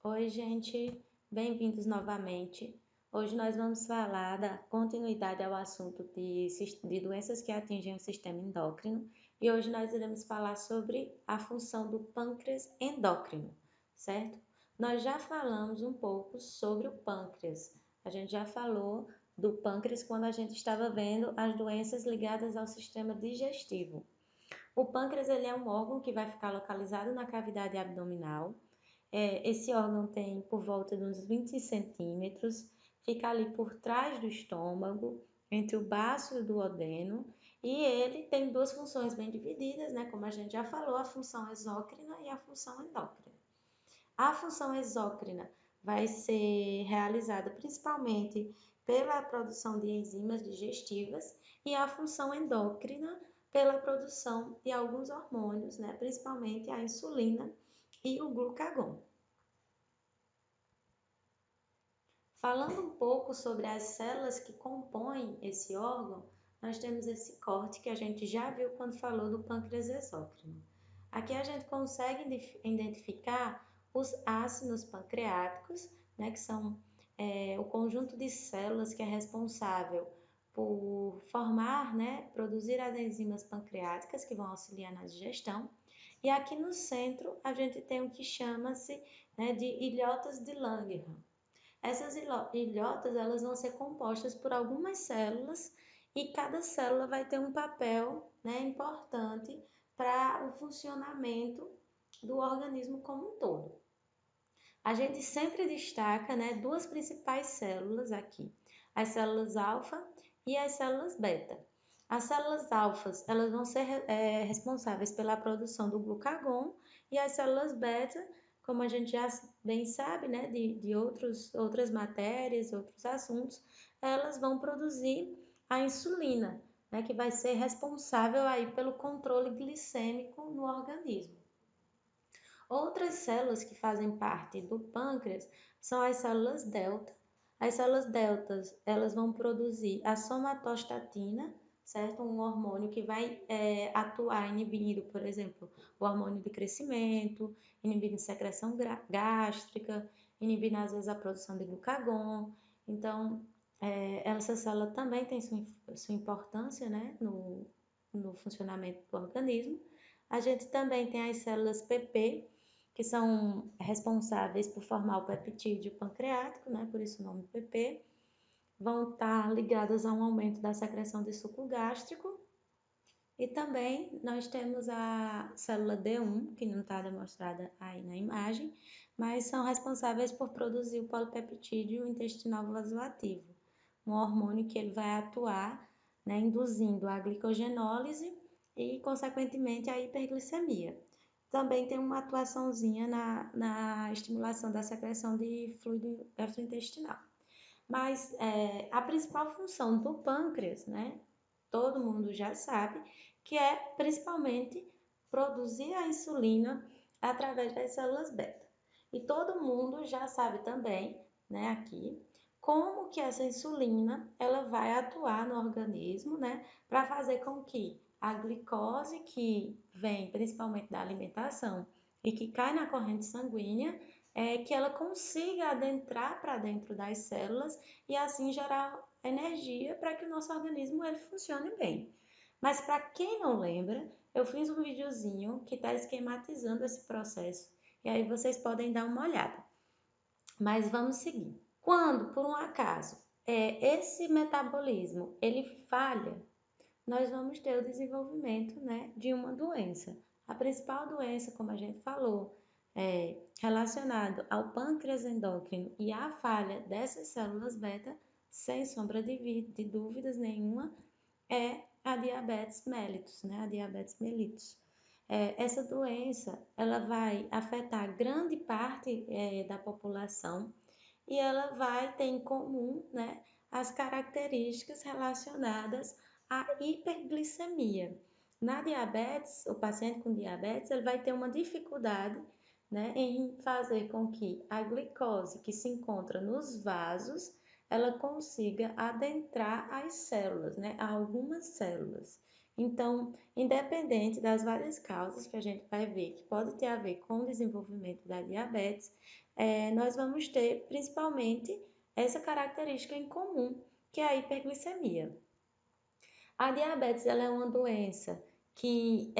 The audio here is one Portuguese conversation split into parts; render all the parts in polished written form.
Oi, gente, bem-vindos novamente. Hoje nós vamos falar da continuidade ao assunto de doenças que atingem o sistema endócrino e hoje nós iremos falar sobre a função do pâncreas endócrino, certo? Nós já falamos um pouco sobre o pâncreas. A gente já falou do pâncreas quando a gente estava vendo as doenças ligadas ao sistema digestivo. O pâncreas ele é um órgão que vai ficar localizado na cavidade abdominal. Esse órgão tem por volta de uns 20 centímetros, fica ali por trás do estômago, entre o baço e o duodeno, e ele tem duas funções bem divididas, né? Como a gente já falou, a função exócrina e a função endócrina. A função exócrina vai ser realizada principalmente pela produção de enzimas digestivas e a função endócrina pela produção de alguns hormônios, né? Principalmente a insulina e o glucagon. Falando um pouco sobre as células que compõem esse órgão, nós temos esse corte que a gente já viu quando falou do pâncreas exócrino. Aqui a gente consegue identificar os ácidos pancreáticos, né, que são o conjunto de células que é responsável por formar, né, produzir as enzimas pancreáticas que vão auxiliar na digestão. E aqui no centro a gente tem o que chama-se, né, de ilhotas de Langerhans. Essas ilhotas elas vão ser compostas por algumas células e cada célula vai ter um papel, né, importante para o funcionamento do organismo como um todo. A gente sempre destaca, né, duas principais células aqui, as células alfa e as células beta. As células alfas elas vão ser responsáveis pela produção do glucagon e as células beta, como a gente já bem sabe, né, de outras matérias, outros assuntos, elas vão produzir a insulina, né, que vai ser responsável aí pelo controle glicêmico no organismo. Outras células que fazem parte do pâncreas são as células delta. As células deltas, elas vão produzir a somatostatina, certo? Um hormônio que vai atuar inibindo, por exemplo, o hormônio de crescimento, inibindo secreção gástrica, inibindo às vezes a produção de glucagon. Então, essa célula também tem sua importância, né, no funcionamento do organismo. A gente também tem as células PP, que são responsáveis por formar o peptídeo pancreático, né? Por isso o nome PP, vão estar ligadas a um aumento da secreção de suco gástrico. E também nós temos a célula D1, que não está demonstrada aí na imagem, mas são responsáveis por produzir o polipeptídeo intestinal vasoativo, um hormônio que ele vai atuar, né, induzindo a glicogenólise e, consequentemente, a hiperglicemia. Também tem uma atuaçãozinha na estimulação da secreção de fluido gastrointestinal. Mas a principal função do pâncreas, né, todo mundo já sabe, que é principalmente produzir a insulina através das células beta. E todo mundo já sabe também, né, aqui, como que essa insulina ela vai atuar no organismo, né, para fazer com que a glicose que vem principalmente da alimentação e que cai na corrente sanguínea, que ela consiga adentrar para dentro das células e assim gerar energia para que o nosso organismo ele funcione bem. Mas para quem não lembra, eu fiz um videozinho que está esquematizando esse processo e aí vocês podem dar uma olhada. Mas vamos seguir. Quando, por um acaso, esse metabolismo ele falha, nós vamos ter o desenvolvimento, né, de uma doença. A principal doença, como a gente falou, relacionado ao pâncreas endócrino e à falha dessas células beta, sem sombra de dúvidas nenhuma, é a diabetes mellitus, né? A diabetes mellitus. Essa doença, ela vai afetar grande parte da população e ela vai ter em comum, né, as características relacionadas à hiperglicemia. Na diabetes, o paciente com diabetes, ele vai ter uma dificuldade, né, em fazer com que a glicose que se encontra nos vasos, ela consiga adentrar as células, né, algumas células. Então, independente das várias causas que a gente vai ver que pode ter a ver com o desenvolvimento da diabetes, nós vamos ter principalmente essa característica em comum, que é a hiperglicemia. A diabetes ela é uma doença que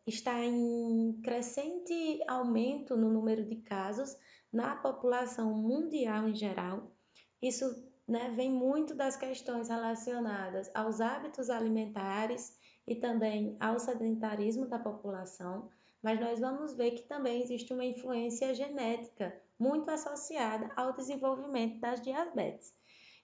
está em crescente aumento no número de casos na população mundial em geral. Isso, né, vem muito das questões relacionadas aos hábitos alimentares e também ao sedentarismo da população, mas nós vamos ver que também existe uma influência genética muito associada ao desenvolvimento das diabetes.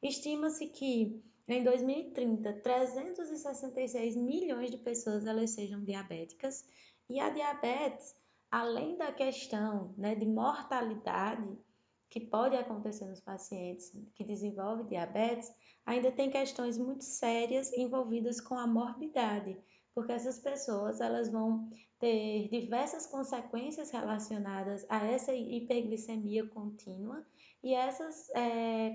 Estima-se que em 2030, 366 milhões de pessoas elas sejam diabéticas, e a diabetes, além da questão, né, de mortalidade que pode acontecer nos pacientes que desenvolvem diabetes, ainda tem questões muito sérias envolvidas com a morbidade, porque essas pessoas elas vão ter diversas consequências relacionadas a essa hiperglicemia contínua, e essas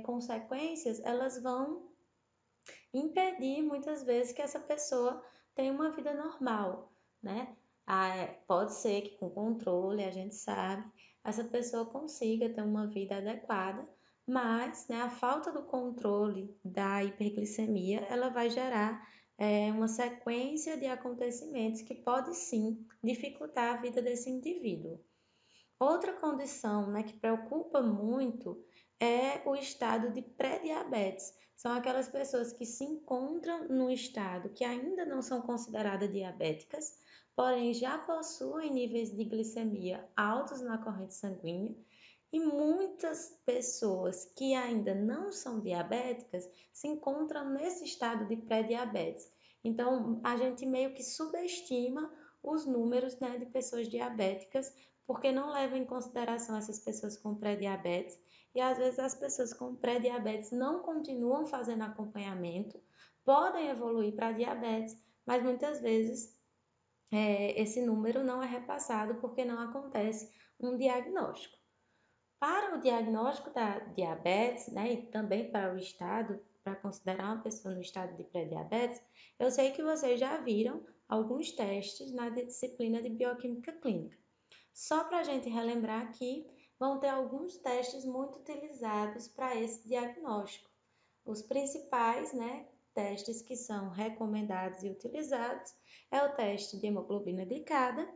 consequências elas vão impedir muitas vezes que essa pessoa tenha uma vida normal, né? Pode ser que com controle, a gente sabe, essa pessoa consiga ter uma vida adequada, mas, né, a falta do controle da hiperglicemia, ela vai gerar uma sequência de acontecimentos que pode sim dificultar a vida desse indivíduo. Outra condição, né, que preocupa muito é o estado de pré-diabetes. São aquelas pessoas que se encontram no estado que ainda não são consideradas diabéticas, porém já possuem níveis de glicemia altos na corrente sanguínea, e muitas pessoas que ainda não são diabéticas se encontram nesse estado de pré-diabetes. Então, a gente meio que subestima os números, né, de pessoas diabéticas, porque não leva em consideração essas pessoas com pré-diabetes, e às vezes as pessoas com pré-diabetes não continuam fazendo acompanhamento, podem evoluir para diabetes, mas muitas vezes esse número não é repassado porque não acontece um diagnóstico. Para o diagnóstico da diabetes, né, e também para o estado, para considerar uma pessoa no estado de pré-diabetes, eu sei que vocês já viram alguns testes na disciplina de bioquímica clínica. Só para a gente relembrar aqui, vão ter alguns testes muito utilizados para esse diagnóstico. Os principais, né, testes que são recomendados e utilizados é o teste de hemoglobina glicada,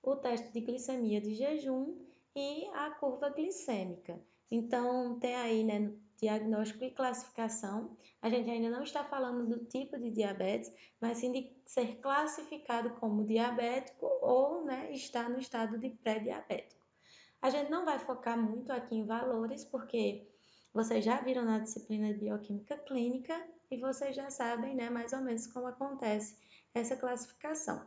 o teste de glicemia de jejum e a curva glicêmica. Então, tem aí, né, diagnóstico e classificação. A gente ainda não está falando do tipo de diabetes, mas sim de ser classificado como diabético ou, né, estar no estado de pré-diabético. A gente não vai focar muito aqui em valores, porque vocês já viram na disciplina de bioquímica clínica e vocês já sabem, né, mais ou menos como acontece essa classificação.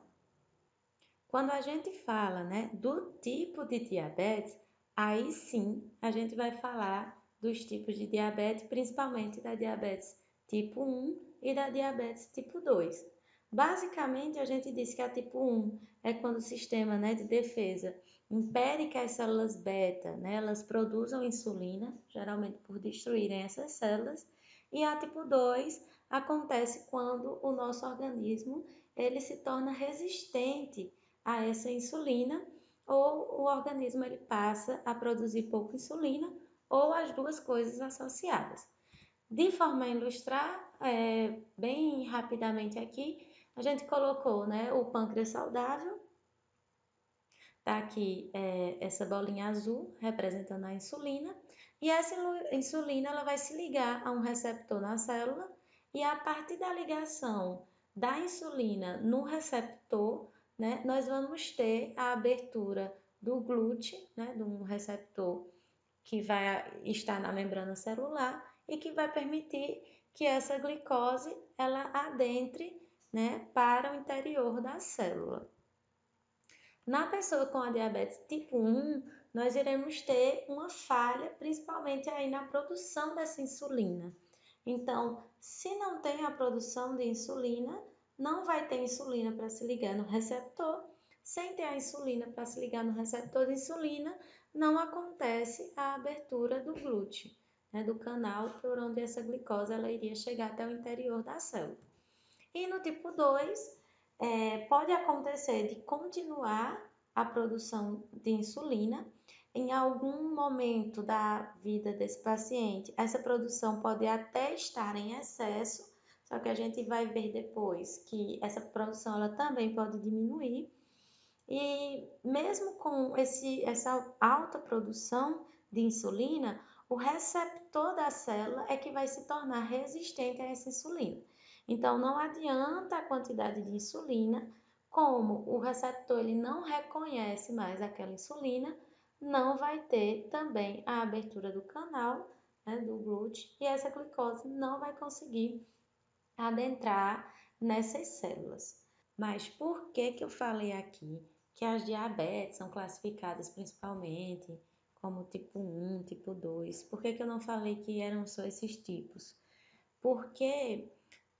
Quando a gente fala, né, do tipo de diabetes, aí sim a gente vai falar dos tipos de diabetes, principalmente da diabetes tipo 1 e da diabetes tipo 2. Basicamente, a gente diz que a tipo 1 é quando o sistema, né, de defesa impede que as células beta, né, elas produzam insulina, geralmente por destruírem essas células, e a tipo 2 acontece quando o nosso organismo ele se torna resistente a essa insulina, ou o organismo ele passa a produzir pouca insulina, ou as duas coisas associadas. De forma a ilustrar, bem rapidamente aqui, a gente colocou, né, o pâncreas saudável, tá aqui essa bolinha azul representando a insulina, e essa insulina ela vai se ligar a um receptor na célula, e a partir da ligação da insulina no receptor, né, nós vamos ter a abertura do glúten, né, de um receptor que vai estar na membrana celular e que vai permitir que essa glicose ela adentre, né, para o interior da célula. Na pessoa com a diabetes tipo 1, nós iremos ter uma falha, principalmente aí na produção dessa insulina. Então, se não tem a produção de insulina, não vai ter insulina para se ligar no receptor. Sem ter a insulina para se ligar no receptor de insulina, não acontece a abertura do glúten, né, do canal por onde essa glicose ela iria chegar até o interior da célula. E no tipo 2, pode acontecer de continuar a produção de insulina, Em algum momento da vida desse paciente, essa produção pode até estar em excesso, só que a gente vai ver depois que essa produção ela também pode diminuir. E mesmo com essa alta produção de insulina, o receptor da célula é que vai se tornar resistente a essa insulina. Então, não adianta a quantidade de insulina, como o receptor ele não reconhece mais aquela insulina, não vai ter também a abertura do canal, né, do glúten, e essa glicose não vai conseguir adentrar nessas células. Mas por que que eu falei aqui que as diabetes são classificadas principalmente como tipo 1, tipo 2? Por que que eu não falei que eram só esses tipos? Porque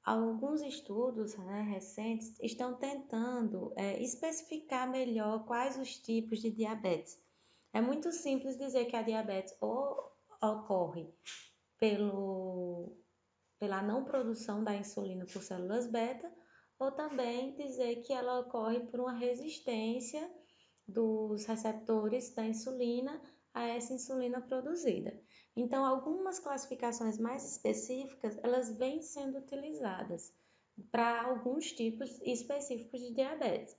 alguns estudos, né, recentes estão tentando especificar melhor quais os tipos de diabetes. É muito simples dizer que a diabetes ou ocorre pelo pela não produção da insulina por células beta, ou também dizer que ela ocorre por uma resistência dos receptores da insulina a essa insulina produzida. Então, algumas classificações mais específicas, elas vêm sendo utilizadas para alguns tipos específicos de diabetes.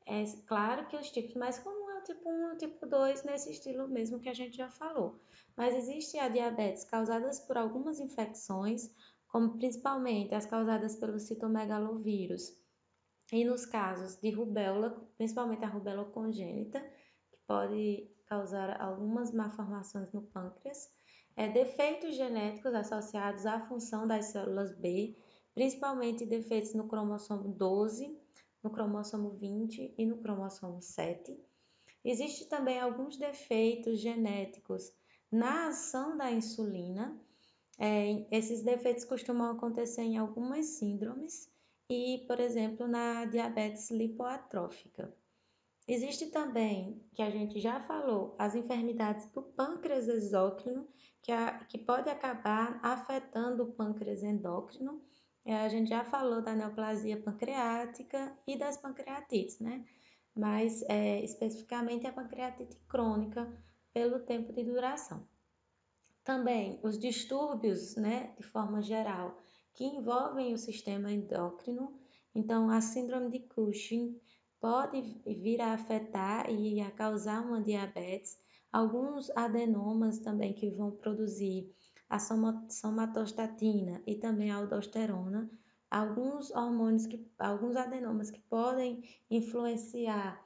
É claro que os tipos mais comuns é o tipo 1 e o tipo 2, nesse estilo mesmo que a gente já falou. Mas existe a diabetes causadas por algumas infecções, como principalmente as causadas pelo citomegalovírus, e nos casos de rubéola, principalmente a rubéola congênita, que pode causar algumas malformações no pâncreas, defeitos genéticos associados à função das células B, principalmente defeitos no cromossomo 12, no cromossomo 20 e no cromossomo 7. Existem também alguns defeitos genéticos na ação da insulina. Esses defeitos costumam acontecer em algumas síndromes e, por exemplo, na diabetes lipoatrófica. Existe também, que a gente já falou, as enfermidades do pâncreas exócrino, que pode acabar afetando o pâncreas endócrino. A gente já falou da neoplasia pancreática e das pancreatites, né? Mas especificamente a pancreatite crônica pelo tempo de duração. Também os distúrbios, né, de forma geral, que envolvem o sistema endócrino. Então, a síndrome de Cushing pode vir a afetar e a causar uma diabetes. Alguns adenomas também que vão produzir a somatostatina e também a aldosterona. Alguns adenomas que podem influenciar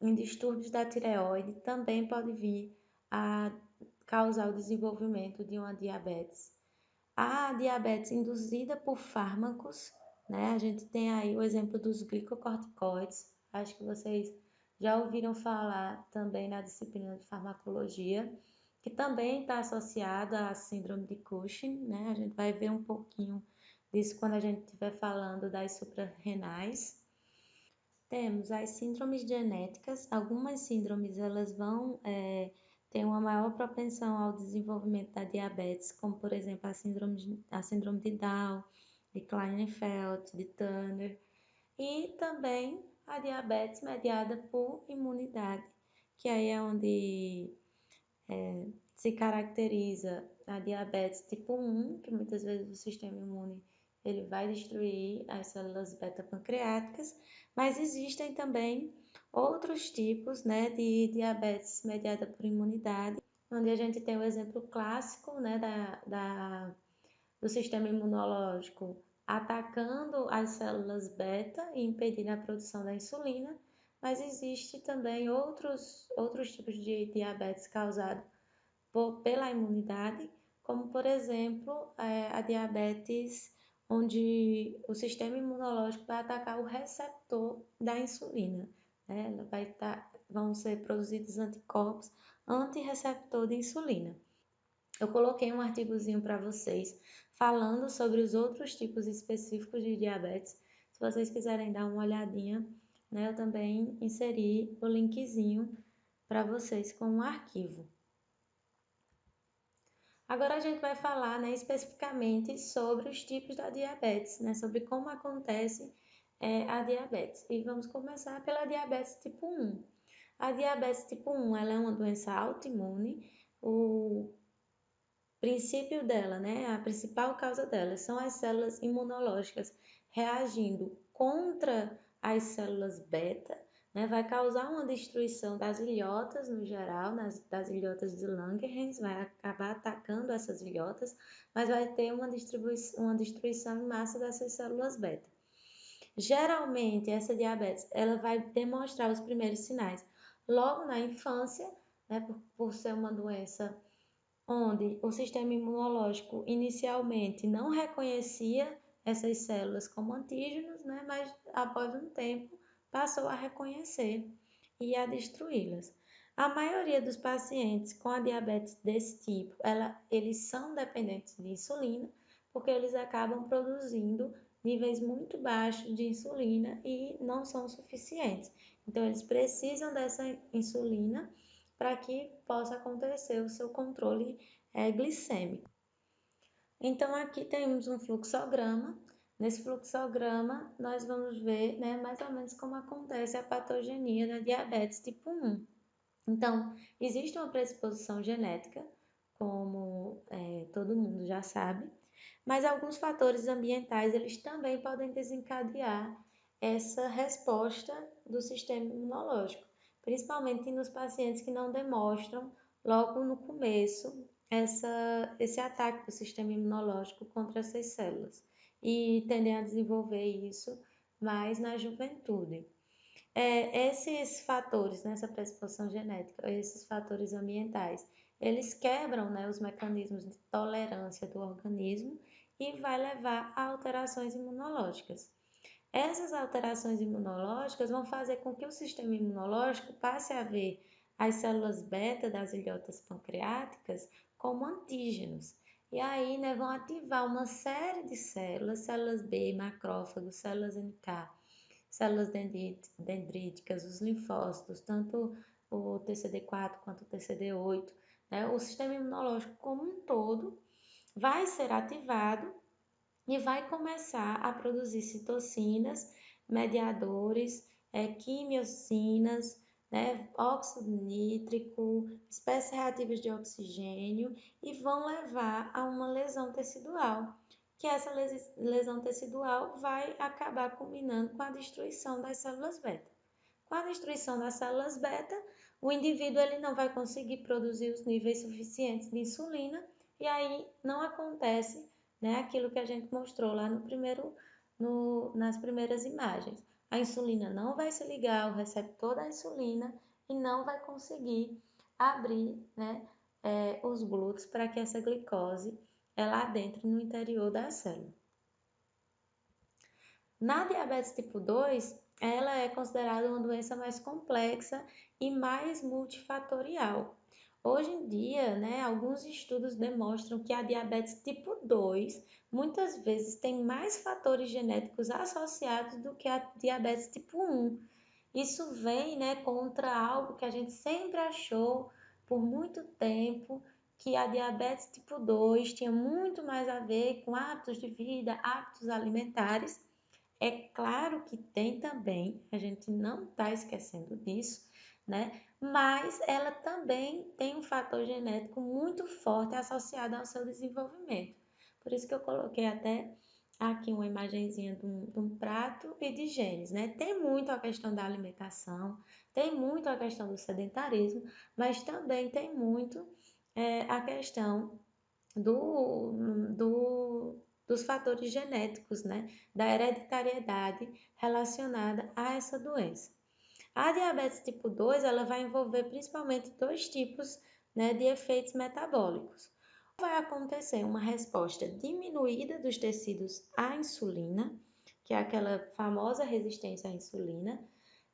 em distúrbios da tireoide também pode vir a causar o desenvolvimento de uma diabetes. A diabetes induzida por fármacos, né? A gente tem aí o exemplo dos glicocorticoides. Acho que vocês já ouviram falar também na disciplina de farmacologia, que também está associado à síndrome de Cushing, né? A gente vai ver um pouquinho disso quando a gente estiver falando das suprarrenais. Temos as síndromes genéticas. Algumas síndromes elas vão ter uma maior propensão ao desenvolvimento da diabetes, como por exemplo a síndrome de Down, de Klinefelter, de Turner, e também a diabetes mediada por imunidade, que aí é onde se caracteriza a diabetes tipo 1, que muitas vezes o sistema imune ele vai destruir as células beta-pancreáticas, mas existem também outros tipos, né, de diabetes mediada por imunidade, onde a gente tem o exemplo clássico, né, do sistema imunológico atacando as células beta e impedindo a produção da insulina, mas existe também outros tipos de diabetes causados pela imunidade, como por exemplo a diabetes, onde o sistema imunológico vai atacar o receptor da insulina, né? Vão ser produzidos anticorpos antirreceptor de insulina. Eu coloquei um artigozinho para vocês falando sobre os outros tipos específicos de diabetes. Se vocês quiserem dar uma olhadinha, né, eu também inseri o linkzinho para vocês com um arquivo. Agora a gente vai falar, né, especificamente sobre os tipos da diabetes, né, sobre como acontece a diabetes. E vamos começar pela diabetes tipo 1. A diabetes tipo 1, ela é uma doença autoimune. O princípio dela, né, a principal causa dela são as células imunológicas reagindo contra as células beta, né, vai causar uma destruição das ilhotas no geral, das ilhotas de Langerhans, vai acabar atacando essas ilhotas, mas vai ter uma destruição em massa dessas células beta. Geralmente, essa diabetes, ela vai demonstrar os primeiros sinais logo na infância, né, por ser uma doença onde o sistema imunológico inicialmente não reconhecia essas células como antígenos, né, mas após um tempo passou a reconhecer e a destruí-las. A maioria dos pacientes com a diabetes desse tipo, eles são dependentes de insulina, porque eles acabam produzindo níveis muito baixos de insulina e não são suficientes. Então, eles precisam dessa insulina para que possa acontecer o seu controle glicêmico. Então, aqui temos um fluxograma. Nesse fluxograma, nós vamos ver, né, mais ou menos como acontece a patogenia da diabetes tipo 1. Então, existe uma predisposição genética, como todo mundo já sabe, mas alguns fatores ambientais eles também podem desencadear essa resposta do sistema imunológico, principalmente nos pacientes que não demonstram logo no começo esse ataque do sistema imunológico contra essas células e tendem a desenvolver isso mais na juventude. Esses fatores, nessa predisposição genética, esses fatores ambientais, eles quebram, né, os mecanismos de tolerância do organismo e vai levar a alterações imunológicas. Essas alterações imunológicas vão fazer com que o sistema imunológico passe a ver as células beta das ilhotas pancreáticas como antígenos. E aí, né, vão ativar uma série de células B, macrófagos, células NK, células dendríticas, os linfócitos, tanto o TCD4 quanto o TCD8, né? O sistema imunológico como um todo vai ser ativado e vai começar a produzir citocinas, mediadores, quimiocinas, né, óxido nítrico, espécies reativas de oxigênio e vão levar a uma lesão tecidual, que essa lesão tecidual vai acabar culminando com a destruição das células beta. Com a destruição das células beta, o indivíduo ele não vai conseguir produzir os níveis suficientes de insulina e aí não acontece, né, aquilo que a gente mostrou lá nas primeiras imagens. A insulina não vai se ligar ao receptor da insulina e não vai conseguir abrir, né, os glúteos para que essa glicose ela adentre no interior da célula. Na diabetes tipo 2, ela é considerada uma doença mais complexa e mais multifatorial. Hoje em dia, né, alguns estudos demonstram que a diabetes tipo 2 muitas vezes tem mais fatores genéticos associados do que a diabetes tipo 1. Isso vem, né, contra algo que a gente sempre achou por muito tempo, que a diabetes tipo 2 tinha muito mais a ver com hábitos de vida, hábitos alimentares. É claro que tem também, a gente não está esquecendo disso, né? Mas ela também tem um fator genético muito forte associado ao seu desenvolvimento. Por isso que eu coloquei até aqui uma imagenzinha de um prato e de genes, né? Tem muito a questão da alimentação, tem muito a questão do sedentarismo, mas também tem muito a questão dos fatores genéticos, né, da hereditariedade relacionada a essa doença. A diabetes tipo 2, ela vai envolver principalmente dois tipos, né, de efeitos metabólicos. Vai acontecer uma resposta diminuída dos tecidos à insulina, que é aquela famosa resistência à insulina,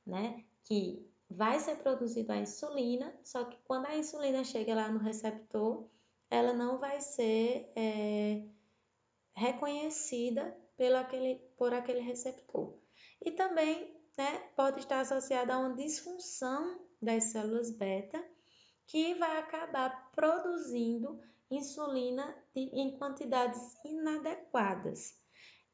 né, que vai ser produzida a insulina, só que quando a insulina chega lá no receptor, ela não vai ser reconhecida por aquele receptor. E também, né, pode estar associada a uma disfunção das células beta, que vai acabar produzindo insulina em quantidades inadequadas.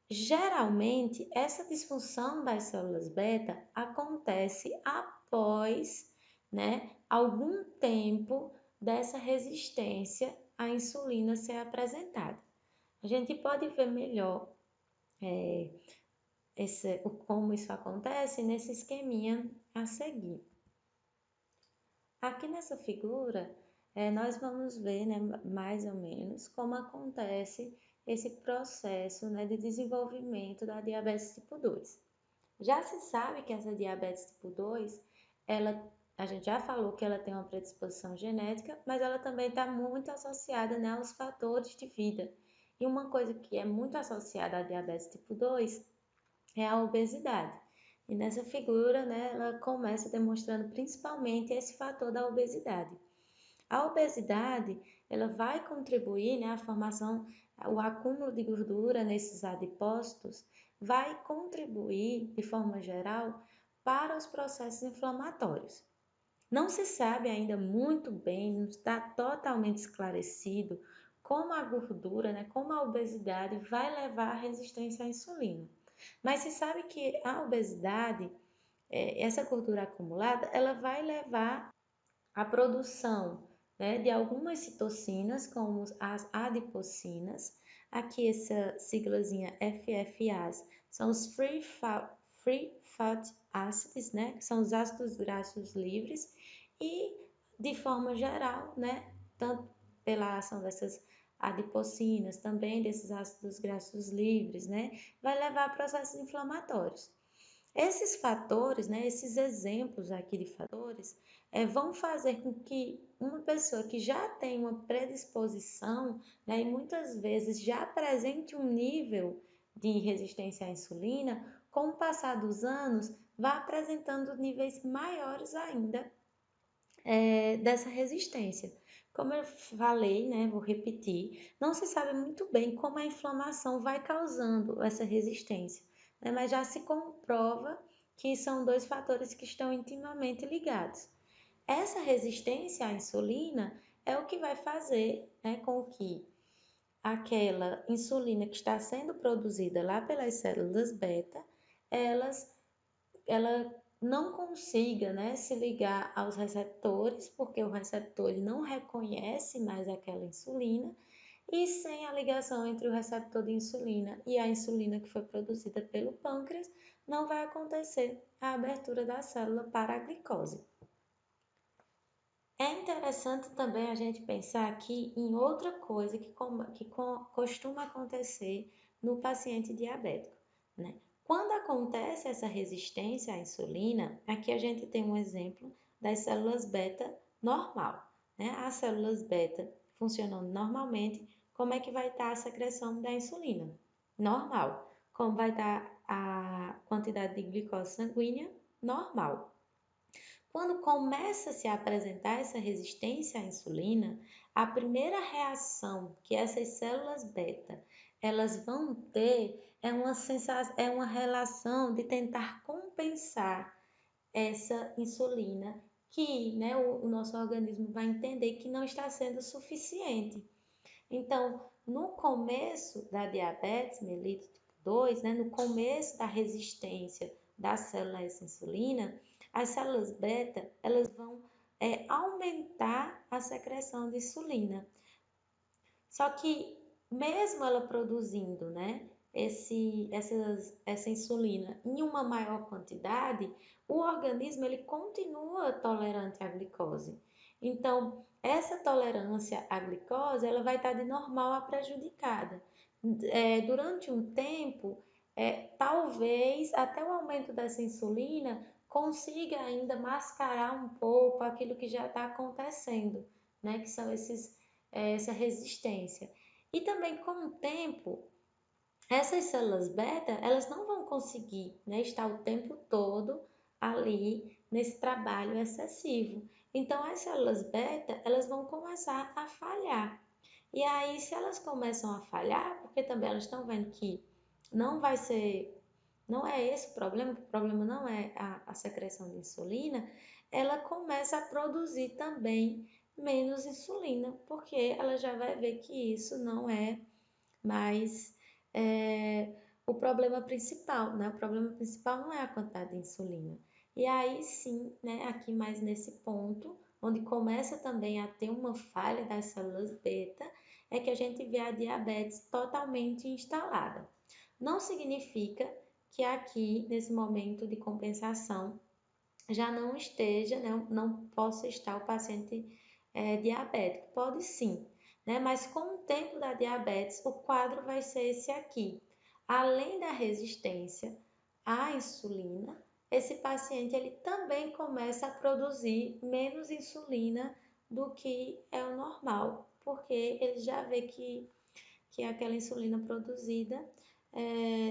Geralmente, essa disfunção das células beta acontece após, né, algum tempo dessa resistência à insulina ser apresentada. A gente pode ver melhor como isso acontece nesse esqueminha a seguir. Aqui nessa figura, nós vamos ver, né, mais ou menos como acontece esse processo, né, de desenvolvimento da diabetes tipo 2. Já se sabe que essa diabetes tipo 2, a gente já falou que ela tem uma predisposição genética, mas ela também está muito associada, né, aos fatores de vida. E uma coisa que é muito associada à diabetes tipo 2 é a obesidade. E nessa figura, né, ela começa demonstrando principalmente esse fator da obesidade. A obesidade, ela vai contribuir, né, a formação, o acúmulo de gordura nesses adipócitos vai contribuir, de forma geral, para os processos inflamatórios. Não se sabe ainda muito bem, não está totalmente esclarecido como a gordura, né, como a obesidade vai levar à resistência à insulina. Mas se sabe que a obesidade, essa gordura acumulada, ela vai levar à produção, né, de algumas citocinas, como as adipocinas. Aqui essa siglazinha FFAs são os Free Fat Acids, né, que são os ácidos graxos livres, e de forma geral, né, tanto pela ação dessas adipocinas, também desses ácidos graxos livres, né, vai levar a processos inflamatórios. Esses fatores, né, esses exemplos aqui de fatores, vão fazer com que uma pessoa que já tem uma predisposição, né, e muitas vezes já apresente um nível de resistência à insulina, com o passar dos anos, vá apresentando níveis maiores ainda dessa resistência. Como eu falei, né, vou repetir, não se sabe muito bem como a inflamação vai causando essa resistência, né, mas já se comprova que são dois fatores que estão intimamente ligados. Essa resistência à insulina é o que vai fazer, né, com que aquela insulina que está sendo produzida lá pelas células beta, ela não consiga, né, se ligar aos receptores, porque o receptor ele não reconhece mais aquela insulina, e sem a ligação entre o receptor de insulina e a insulina que foi produzida pelo pâncreas, não vai acontecer a abertura da célula para a glicose. É interessante também a gente pensar aqui em outra coisa que costuma acontecer no paciente diabético, né? Quando acontece essa resistência à insulina, aqui a gente tem um exemplo das células beta normal, né? As células beta funcionando normalmente, como é que vai estar a secreção da insulina? Normal. Como vai estar a quantidade de glicose sanguínea? Normal. Quando começa a se apresentar essa resistência à insulina, a primeira reação que essas células beta elas vão ter é uma relação de tentar compensar essa insulina que, né, o nosso organismo vai entender que não está sendo suficiente. Então, no começo da diabetes mellitus tipo 2, né, no começo da resistência da célula a essa insulina, as células beta elas vão aumentar a secreção de insulina. Só que mesmo ela produzindo, né, essa insulina em uma maior quantidade, o organismo ele continua tolerante à glicose. Então, essa tolerância à glicose ela vai estar de normal a prejudicada. Durante um tempo, talvez até o aumento dessa insulina consiga ainda mascarar um pouco aquilo que já está acontecendo, né? Que são essa resistência. E também com o tempo, essas células beta, elas não vão conseguir, né, estar o tempo todo ali nesse trabalho excessivo. Então, as células beta, elas vão começar a falhar. E aí, se elas começam a falhar, porque também elas estão vendo que não vai ser, não é esse o problema não é a secreção de insulina, ela começa a produzir também menos insulina, porque ela já vai ver que isso não é mais o problema principal, né? O problema principal não é a quantidade de insulina, E aí sim, né, aqui mais nesse ponto, onde começa também a ter uma falha das células beta, é que a gente vê a diabetes totalmente instalada. Não significa que aqui, nesse momento de compensação, já não esteja, né, não possa estar o paciente diabético. Pode sim, né? Mas com o tempo da diabetes, o quadro vai ser esse aqui. Além da resistência à insulina, esse paciente ele também começa a produzir menos insulina do que é o normal, porque ele já vê que aquela insulina produzida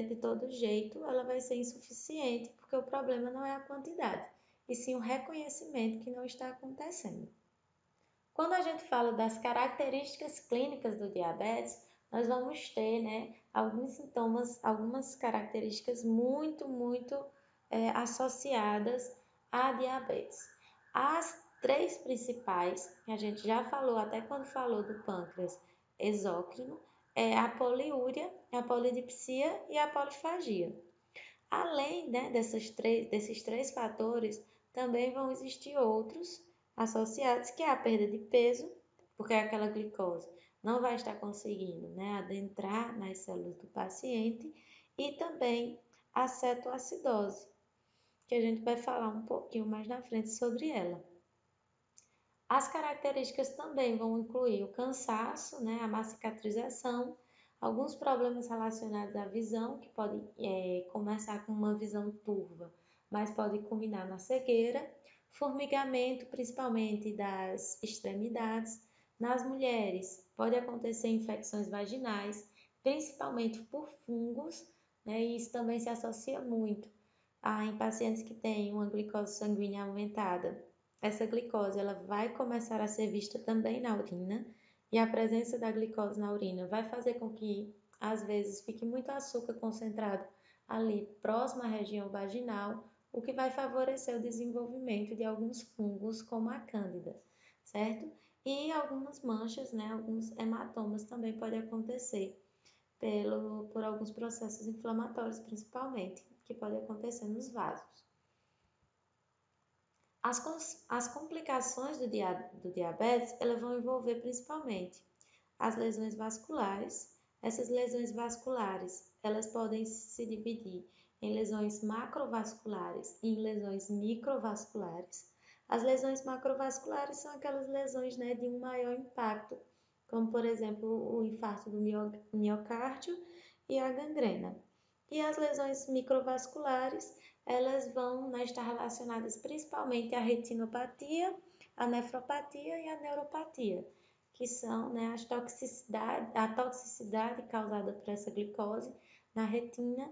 de todo jeito ela vai ser insuficiente, porque o problema não é a quantidade, e sim o reconhecimento que não está acontecendo. Quando a gente fala das características clínicas do diabetes, nós vamos ter, né, alguns sintomas, algumas características muito associadas à diabetes. As três principais, que a gente já falou até quando falou do pâncreas exócrino, é a poliúria, a polidipsia e a polifagia. Além, né, desses três fatores, também vão existir outros associados, que é a perda de peso, porque aquela glicose não vai estar conseguindo, né, adentrar nas células do paciente, e também a cetoacidose, que a gente vai falar um pouquinho mais na frente sobre ela. As características também vão incluir o cansaço, né, a má cicatrização, alguns problemas relacionados à visão, que podem começar com uma visão turva, mas pode culminar na cegueira, formigamento, principalmente das extremidades. Nas mulheres, pode acontecer infecções vaginais, principalmente por fungos, né, e isso também se associa muito em pacientes que têm uma glicose sanguínea aumentada. Essa glicose ela vai começar a ser vista também na urina, e a presença da glicose na urina vai fazer com que, às vezes, fique muito açúcar concentrado ali próximo à região vaginal, o que vai favorecer o desenvolvimento de alguns fungos, como a cândida, certo? E algumas manchas, né, alguns hematomas também podem acontecer por alguns processos inflamatórios, principalmente, que podem acontecer nos vasos. As complicações do diabetes elas vão envolver principalmente as lesões vasculares. Essas lesões vasculares elas podem se dividir em lesões macrovasculares e em lesões microvasculares. As lesões macrovasculares são aquelas lesões, né, de um maior impacto, como por exemplo o infarto do miocárdio e a gangrena. E as lesões microvasculares elas vão, né, estar relacionadas principalmente à retinopatia, à nefropatia e à neuropatia, que são, né, a toxicidade causada por essa glicose na retina,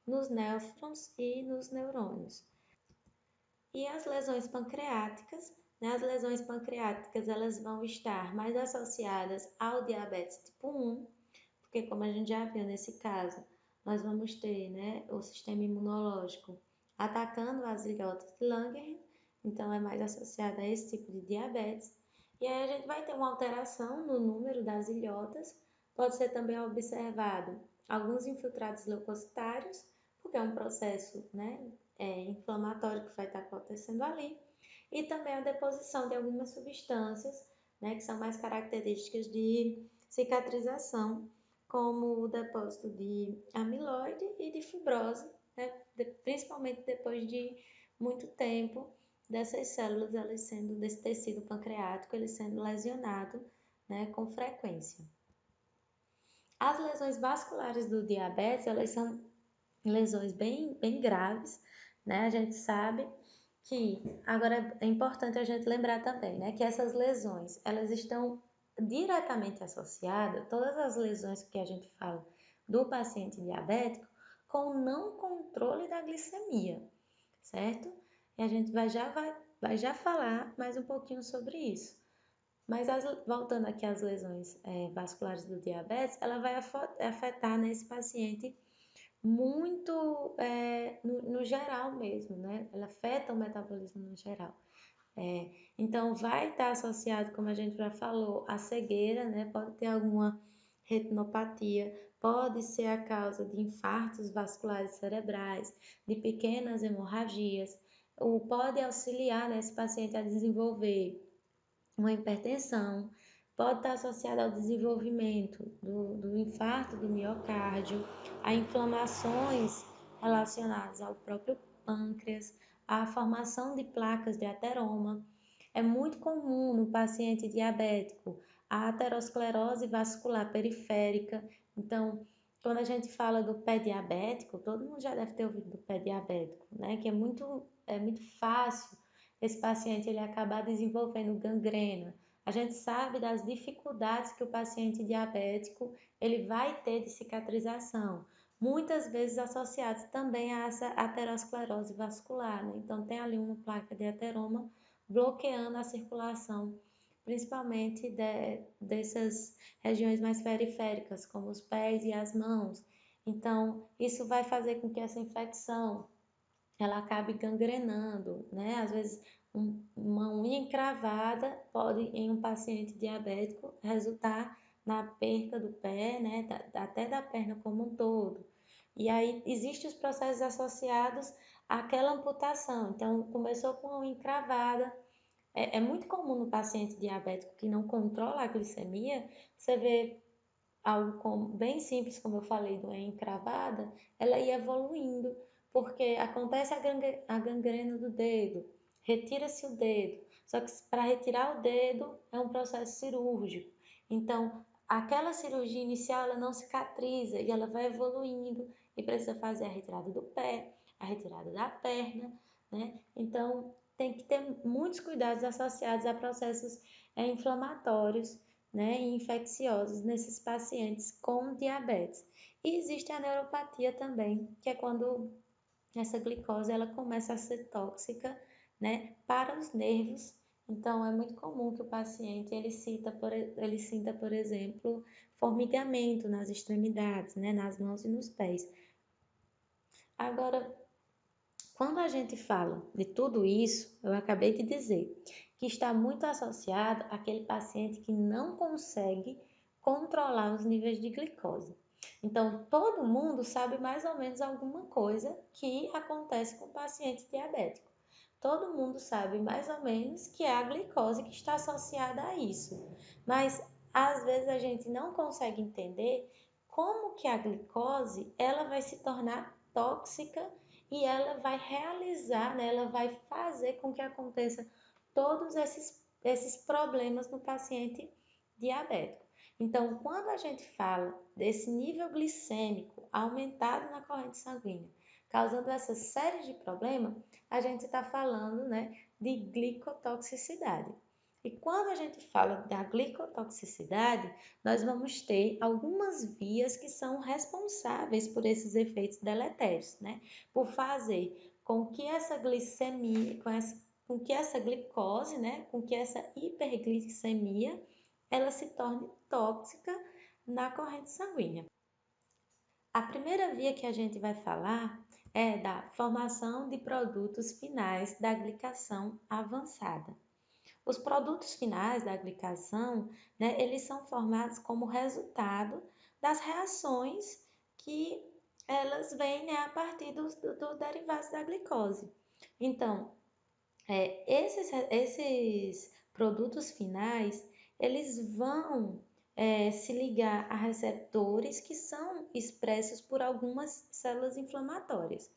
nos néfrons e nos neurônios. E as lesões pancreáticas, né, as lesões pancreáticas elas vão estar mais associadas ao diabetes tipo 1, porque como a gente já viu nesse caso, nós vamos ter, né, o sistema imunológico atacando as ilhotas de Langerhans, então é mais associado a esse tipo de diabetes. E aí a gente vai ter uma alteração no número das ilhotas, pode ser também observado alguns infiltrados leucocitários, porque é um processo, né, inflamatório que vai estar acontecendo ali, e também a deposição de algumas substâncias, né, que são mais características de cicatrização, como o depósito de amiloide e de fibrose, né, principalmente depois de muito tempo dessas células elas sendo desse tecido pancreático ele sendo lesionado, né, com frequência. As lesões vasculares do diabetes elas são lesões bem graves, né? A gente sabe que agora é importante a gente lembrar também, né, que essas lesões elas estão diretamente associadas, todas as lesões que a gente fala do paciente diabético, com o não controle da glicemia, certo? E a gente vai já falar mais um pouquinho sobre isso. Mas voltando aqui às lesões vasculares do diabetes, ela vai afetar nesse paciente muito no geral mesmo, né? Ela afeta o metabolismo no geral. Então, vai estar associado, como a gente já falou, à cegueira, né? Pode ter alguma retinopatia, pode ser a causa de infartos vasculares cerebrais, de pequenas hemorragias, pode auxiliar, né, esse paciente a desenvolver uma hipertensão, pode estar associada ao desenvolvimento do infarto do miocárdio, a inflamações relacionadas ao próprio pâncreas, a formação de placas de ateroma. É muito comum no paciente diabético a aterosclerose vascular periférica. Então, quando a gente fala do pé diabético, todo mundo já deve ter ouvido do pé diabético, né? Que é muito fácil esse paciente ele acabar desenvolvendo gangrena. A gente sabe das dificuldades que o paciente diabético ele vai ter de cicatrização, muitas vezes associados também a essa aterosclerose vascular, né? Então tem ali uma placa de ateroma bloqueando a circulação, principalmente dessas regiões mais periféricas, como os pés e as mãos. Então, isso vai fazer com que essa infecção ela acabe gangrenando, né? Às vezes, uma unha encravada pode, em um paciente diabético, resultar na perca do pé, né? Até da perna como um todo. E aí, existem os processos associados àquela amputação. Então, começou com uma unha encravada. É muito comum no paciente diabético que não controla a glicemia, você vê algo bem simples, como eu falei, do encravada, ela ia evoluindo, porque acontece a gangrena do dedo, retira-se o dedo, só que para retirar o dedo é um processo cirúrgico. Então, aquela cirurgia inicial ela não cicatriza e ela vai evoluindo e precisa fazer a retirada do pé, a retirada da perna, né? Então, tem que ter muitos cuidados associados a processos inflamatórios, né, e infecciosos nesses pacientes com diabetes. E existe a neuropatia também, que é quando essa glicose ela começa a ser tóxica, né, para os nervos. Então é muito comum que o paciente ele sinta, por exemplo, formigamento nas extremidades, né, nas mãos e nos pés. Agora, quando a gente fala de tudo isso, eu acabei de dizer que está muito associado àquele paciente que não consegue controlar os níveis de glicose. Então, todo mundo sabe mais ou menos alguma coisa que acontece com o paciente diabético. Todo mundo sabe mais ou menos que é a glicose que está associada a isso. Mas às vezes a gente não consegue entender como que a glicose ela vai se tornar tóxica e ela vai realizar, né, ela vai fazer com que aconteça todos esses problemas no paciente diabético. Então, quando a gente fala desse nível glicêmico aumentado na corrente sanguínea, causando essa série de problemas, a gente está falando, né, de glicotoxicidade. E quando a gente fala da glicotoxicidade, nós vamos ter algumas vias que são responsáveis por esses efeitos deletérios, né? Por fazer com que essa glicemia, com que essa glicose, né? Com que essa hiperglicemia, ela se torne tóxica na corrente sanguínea. A primeira via que a gente vai falar é da formação de produtos finais da glicação avançada. Os produtos finais da glicação, né, eles são formados como resultado das reações que elas vêm, né, a partir dos derivados da glicose. Então, esses produtos finais, eles vão se ligar a receptores que são expressos por algumas células inflamatórias.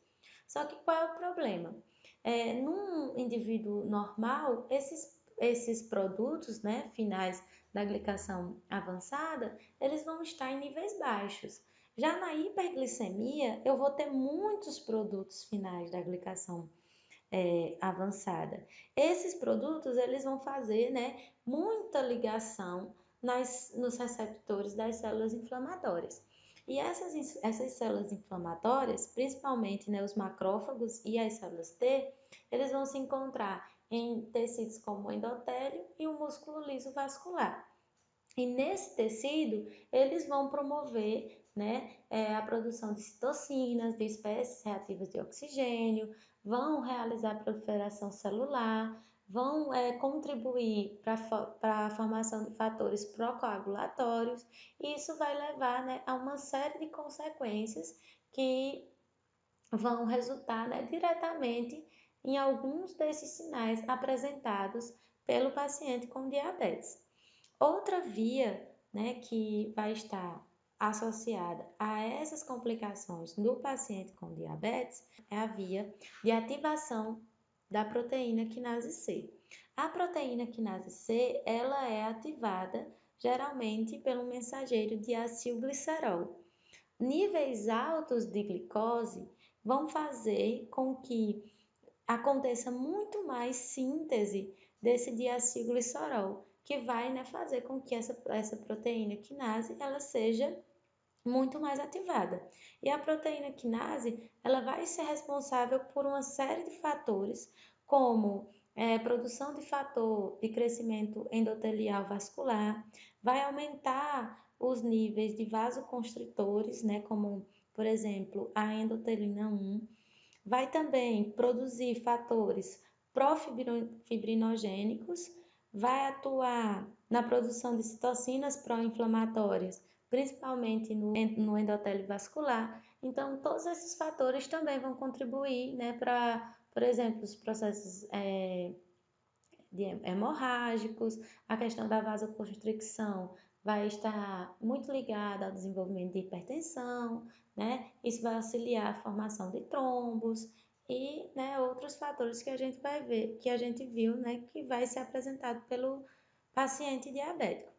Só que qual é o problema? Num indivíduo normal, esses produtos, né, finais da glicação avançada, eles vão estar em níveis baixos. Já na hiperglicemia, eu vou ter muitos produtos finais da glicação avançada. Esses produtos eles vão fazer, né, muita ligação nos receptores das células inflamatórias. E essas células inflamatórias, principalmente, né, os macrófagos e as células T, eles vão se encontrar em tecidos como o endotélio e o músculo liso vascular. E nesse tecido, eles vão promover, né, a produção de citocinas, de espécies reativas de oxigênio, vão realizar a proliferação celular, vão contribuir para a formação de fatores procoagulatórios, e isso vai levar, né, a uma série de consequências que vão resultar, né, diretamente em alguns desses sinais apresentados pelo paciente com diabetes. Outra via, né, que vai estar associada a essas complicações do paciente com diabetes é a via de ativação da proteína quinase C. A proteína quinase C, ela é ativada geralmente pelo mensageiro de acilglicerol. Níveis altos de glicose vão fazer com que aconteça muito mais síntese desse diacilglicerol, que vai, né, fazer com que essa proteína quinase ela seja muito mais ativada. E a proteína quinase ela vai ser responsável por uma série de fatores, como produção de fator de crescimento endotelial vascular, vai aumentar os níveis de vasoconstritores, né, como, por exemplo, a endotelina 1, vai também produzir fatores profibrinogênicos, vai atuar na produção de citocinas pró-inflamatórias, principalmente no endotélio vascular. Então, todos esses fatores também vão contribuir, né, para, por exemplo, os processos hemorrágicos, a questão da vasoconstricção vai estar muito ligada ao desenvolvimento de hipertensão, né? Isso vai auxiliar a formação de trombos e, né, outros fatores que a gente vai ver, que a gente viu, né, que vai ser apresentado pelo paciente diabético.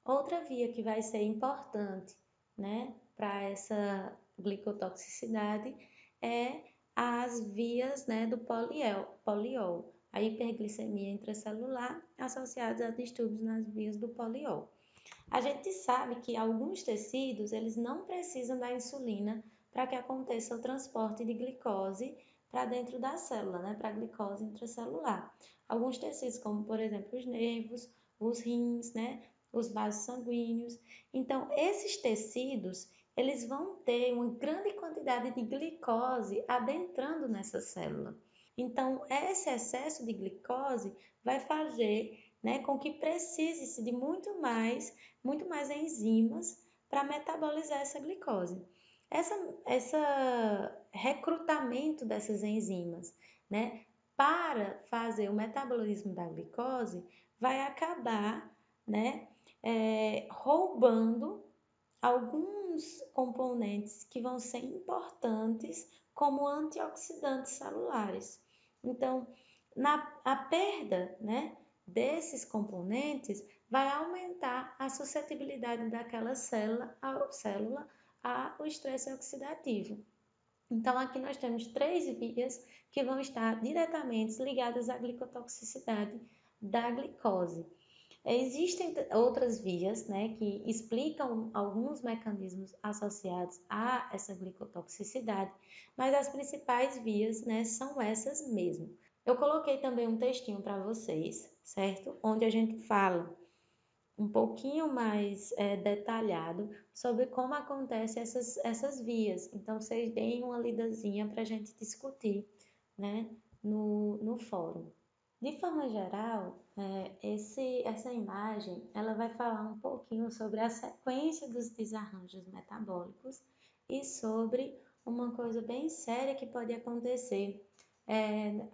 Outra via que vai ser importante, né, para essa glicotoxicidade é as vias, né, do poliol, a hiperglicemia intracelular associada a distúrbios nas vias do poliol. A gente sabe que alguns tecidos, eles não precisam da insulina para que aconteça o transporte de glicose para dentro da célula, né, para a glicose intracelular. Alguns tecidos, como por exemplo os nervos, os rins, né, os vasos sanguíneos. Então, esses tecidos, eles vão ter uma grande quantidade de glicose adentrando nessa célula. Então, esse excesso de glicose vai fazer, né, com que precise-se de muito mais enzimas para metabolizar essa glicose. Essa recrutamento dessas enzimas, né, para fazer o metabolismo da glicose vai acabar, né, roubando alguns componentes que vão ser importantes como antioxidantes celulares. Então, a perda, né, desses componentes vai aumentar a suscetibilidade daquela célula ao estresse oxidativo. Então, aqui nós temos 3 vias que vão estar diretamente ligadas à glicotoxicidade da glicose. Existem outras vias, né, que explicam alguns mecanismos associados a essa glicotoxicidade, mas as principais vias, né, são essas mesmo. Eu coloquei também um textinho para vocês, certo? Onde a gente fala um pouquinho mais detalhado sobre como acontecem essas vias. Então, vocês deem uma lidazinha para a gente discutir, né, no fórum. De forma geral, essa imagem ela vai falar um pouquinho sobre a sequência dos desarranjos metabólicos e sobre uma coisa bem séria que pode acontecer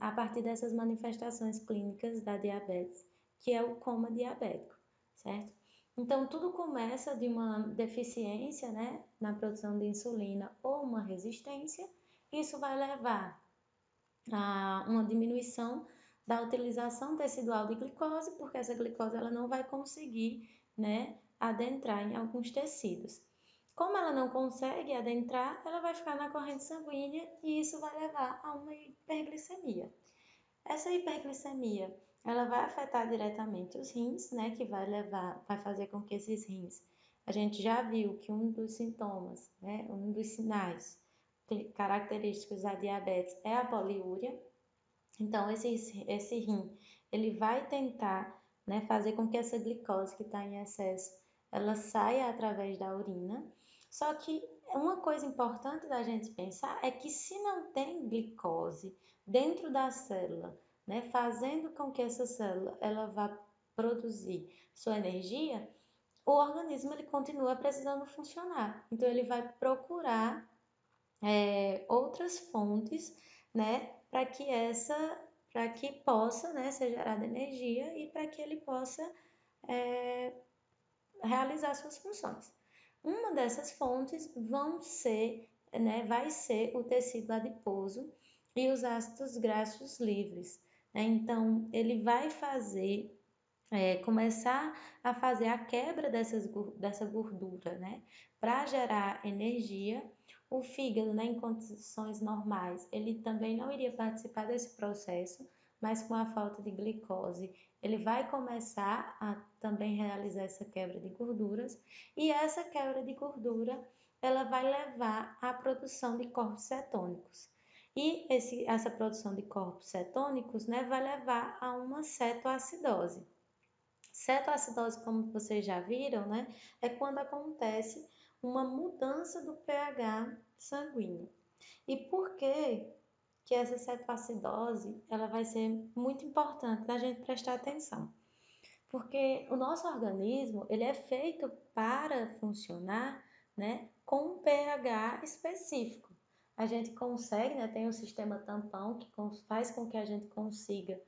a partir dessas manifestações clínicas da diabetes, que é o coma diabético, certo? Então, tudo começa de uma deficiência, né, na produção de insulina ou uma resistência. Isso vai levar a uma diminuição da utilização tecidual de glicose, porque essa glicose ela não vai conseguir, né, adentrar em alguns tecidos. Como ela não consegue adentrar, ela vai ficar na corrente sanguínea e isso vai levar a uma hiperglicemia. Essa hiperglicemia, ela vai afetar diretamente os rins, né, que vai fazer com que esses rins, a gente já viu que um dos sintomas, né, um dos sinais característicos da diabetes é a poliúria. Então, esse rim, ele vai tentar, né, fazer com que essa glicose que está em excesso, ela saia através da urina. Só que uma coisa importante da gente pensar é que se não tem glicose dentro da célula, né, fazendo com que essa célula ela vá produzir sua energia, o organismo ele continua precisando funcionar. Então, ele vai procurar outras fontes, né, para que possa, né, ser gerada energia e para que ele possa é, realizar suas funções. Uma dessas fontes vai ser o tecido adiposo e os ácidos graxos livres, né? Então, ele vai começar a fazer a quebra dessa gordura, né? Para gerar energia. O fígado, né, em condições normais, ele também não iria participar desse processo, mas com a falta de glicose, ele vai começar a também realizar essa quebra de gorduras, e essa quebra de gordura, ela vai levar à produção de corpos cetônicos. E essa produção de corpos cetônicos, né, vai levar a uma cetoacidose. Cetoacidose, como vocês já viram, né, é quando acontece uma mudança do pH sanguíneo. E por que essa cetoacidose ela vai ser muito importante a gente prestar atenção? Porque o nosso organismo ele é feito para funcionar, né, com um pH específico. A gente consegue, né, tem um sistema tampão que faz com que a gente consiga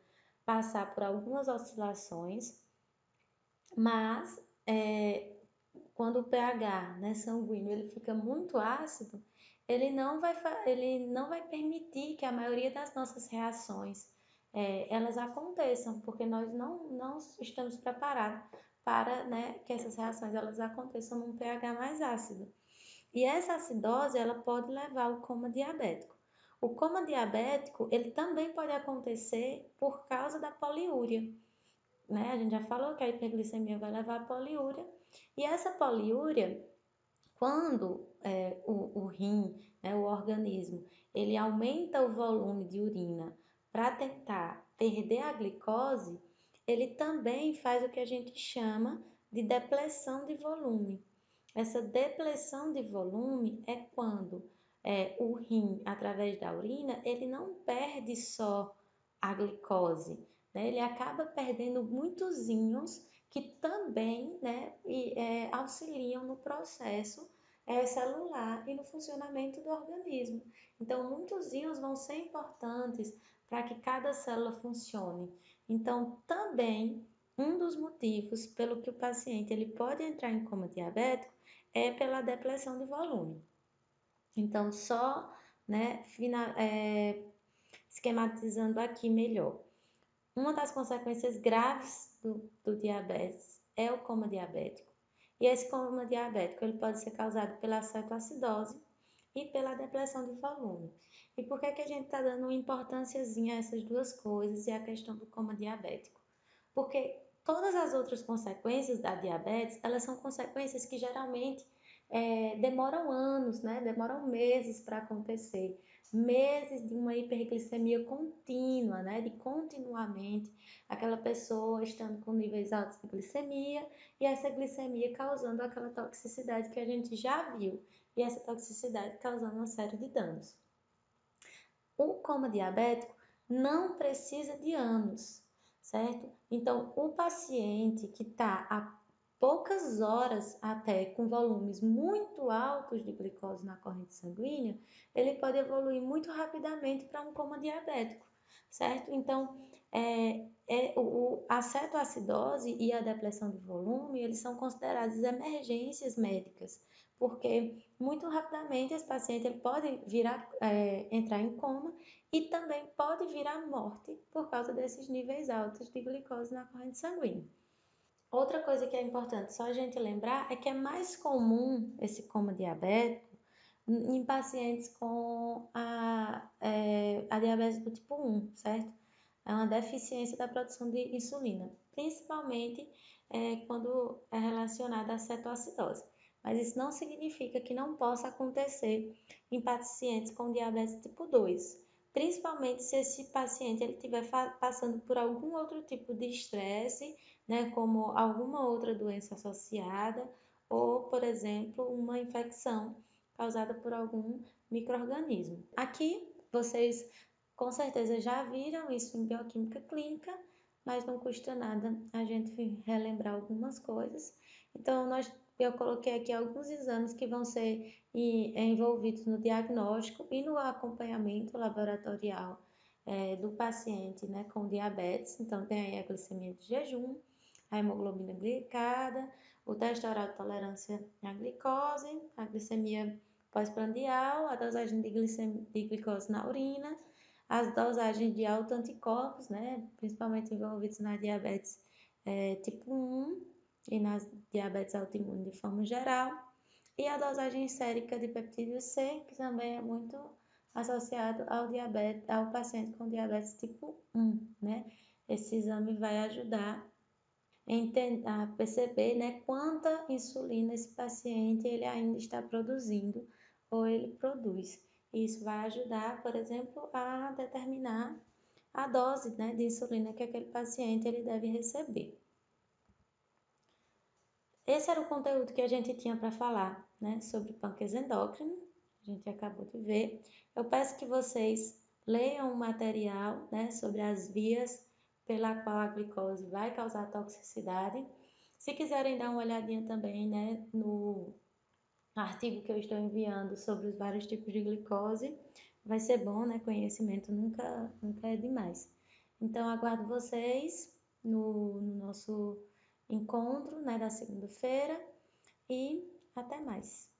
passar por algumas oscilações, mas quando o pH, né, sanguíneo ele fica muito ácido, ele não vai permitir que a maioria das nossas reações elas aconteçam, porque nós não estamos preparados para, né, que essas reações elas aconteçam num pH mais ácido. E essa acidose ela pode levar ao coma diabético. O coma diabético ele também pode acontecer por causa da poliúria, né? A gente já falou que a hiperglicemia vai levar à poliúria, e essa poliúria, quando o rim, né, o organismo, ele aumenta o volume de urina para tentar perder a glicose, ele também faz o que a gente chama de depressão de volume. Essa depressão de volume é quando o rim, através da urina, ele não perde só a glicose, né? Ele acaba perdendo muitos íons que também, né, auxiliam no processo celular e no funcionamento do organismo. Então, muitos íons vão ser importantes para que cada célula funcione. Então, também um dos motivos pelo que o paciente ele pode entrar em coma diabético é pela depressão de volume. Então, só, né, esquematizando aqui melhor. Uma das consequências graves do diabetes é o coma diabético. E esse coma diabético ele pode ser causado pela cetoacidose e pela depressão de volume. E por que a gente está dando uma importânciazinha a essas duas coisas e a questão do coma diabético? Porque todas as outras consequências da diabetes, elas são consequências que geralmente demoram anos, né? Demoram meses para acontecer. Meses de uma hiperglicemia contínua, né? De continuamente aquela pessoa estando com níveis altos de glicemia e essa glicemia causando aquela toxicidade que a gente já viu e essa toxicidade causando uma série de danos. O coma diabético não precisa de anos, certo? Então, o paciente que está há poucas horas até com volumes muito altos de glicose na corrente sanguínea, ele pode evoluir muito rapidamente para um coma diabético, certo? Então, a cetoacidose e a depressão de volume, eles são considerados emergências médicas, porque muito rapidamente esse paciente ele pode entrar em coma e também pode vir à morte por causa desses níveis altos de glicose na corrente sanguínea. Outra coisa que é importante só a gente lembrar é que é mais comum esse coma diabético em pacientes com a diabetes do tipo 1, certo? É uma deficiência da produção de insulina, principalmente quando é relacionada à cetoacidose. Mas isso não significa que não possa acontecer em pacientes com diabetes tipo 2, principalmente se esse paciente ele estiver passando por algum outro tipo de estresse, né, como alguma outra doença associada ou, por exemplo, uma infecção causada por algum micro-organismo. Aqui vocês com certeza já viram isso em bioquímica clínica, mas não custa nada a gente relembrar algumas coisas. Então, eu coloquei aqui alguns exames que vão ser envolvidos no diagnóstico e no acompanhamento laboratorial do paciente, né, com diabetes. Então, tem aí a glicemia de jejum, a hemoglobina glicada, o teste oral de tolerância à glicose, a glicemia pós-prandial, a dosagem de glicose na urina, as dosagens de autoanticorpos, né, principalmente envolvidos na diabetes tipo 1 e nas diabetes autoimunes de forma geral, e a dosagem sérica de peptídeo C, que também é muito associado ao paciente com diabetes tipo 1, né? Esse exame vai ajudar a perceber, né, quanta insulina esse paciente ele ainda está produzindo ou ele produz. Isso vai ajudar, por exemplo, a determinar a dose, né, de insulina que aquele paciente ele deve receber. Esse era o conteúdo que a gente tinha para falar, né, sobre pâncreas endócrino. A gente acabou de ver. Eu peço que vocês leiam o material, né, sobre as vias pela qual a glicose vai causar toxicidade. Se quiserem dar uma olhadinha também, né, no artigo que eu estou enviando sobre os vários tipos de glicose, vai ser bom, né? Conhecimento nunca é demais. Então, aguardo vocês no nosso encontro, né, da segunda-feira e até mais.